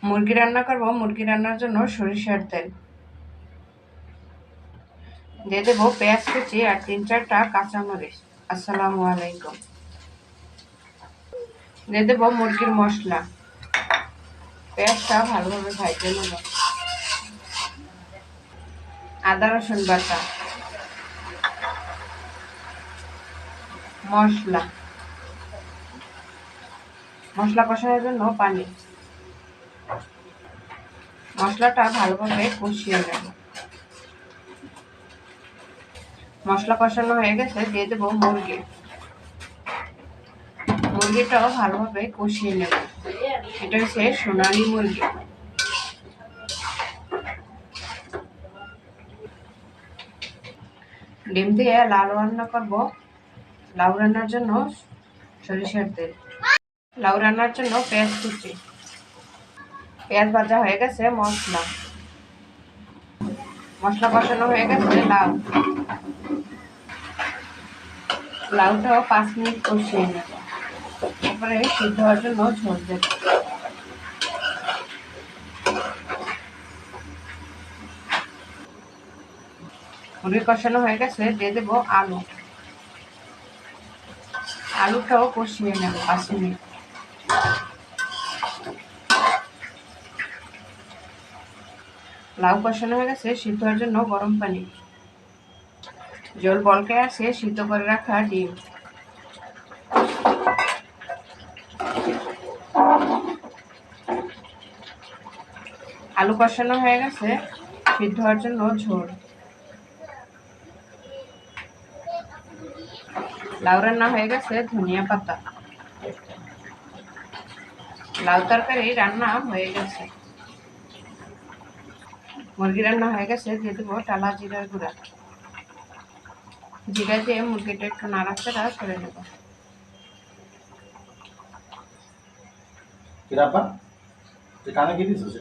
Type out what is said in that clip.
মুরগি রান্না করব। মুরগি রান্নার জন্য সরিষার তেল দিয়ে দেবো, পেঁয়াজ কুচি আর 3-4টা কাঁচামরিচ। আসসালামু আলাইকুম। দিয়ে দেবো মুরগির মশলা। পেঁয়াজটা ভালোভাবে ভাজতে নেব। আদা রসুন বাটা, মশলা কষানোর জন্য পানি। মশলাটা ভালোভাবে কষিয়ে নেব। মশলা কষানো হয়ে গেছে, দিয়ে দেবো মুরগিটাও ভালোভাবে কষিয়ে নেব। এটা হচ্ছে সোনালী মুরগি। ডিম দিয়ে লাউ রান্না করব। লাউ রান্নার জন্য সরিষার তেল। লাউ রান্নার জন্য পেঁয়াজ কুচি। পেঁয়াজ ভাজা হয়ে গেছে, মশলা কষানো হয়ে গেছে। লাউটাও 5 মিনিট কষিয়ে নেব। তারপরে সিদ্ধ হওয়ার জন্য ঝোল দেব। মুরগি কষানো হয়ে গেছে, দিয়ে দেবো আলুটাও কষিয়ে নেব 5 মিনিট। লাউ কষানো হয়ে গেছে, সিদ্ধ হওয়ার জন্য গরম পানি। জল বলকে আসে, সিদ্ধ করে রাখা ডিম। আলু কষানো হয়ে গেছে, সিদ্ধ হওয়ার জন্য ঝোল। লাউ রান্না হয়ে গেছে, ধনিয়া পাতা। লাউ তরকারি রান্না হয়ে গেছে। মুরগি রান্না হয়ে গেছে, দিয়ে দেবো টালা জিরার গুঁড়া। জিরা দিয়ে মুরগিটা একটু নাড়াচাড়া করে নেব। কিরাপা, তুই কানে কি দিছিস?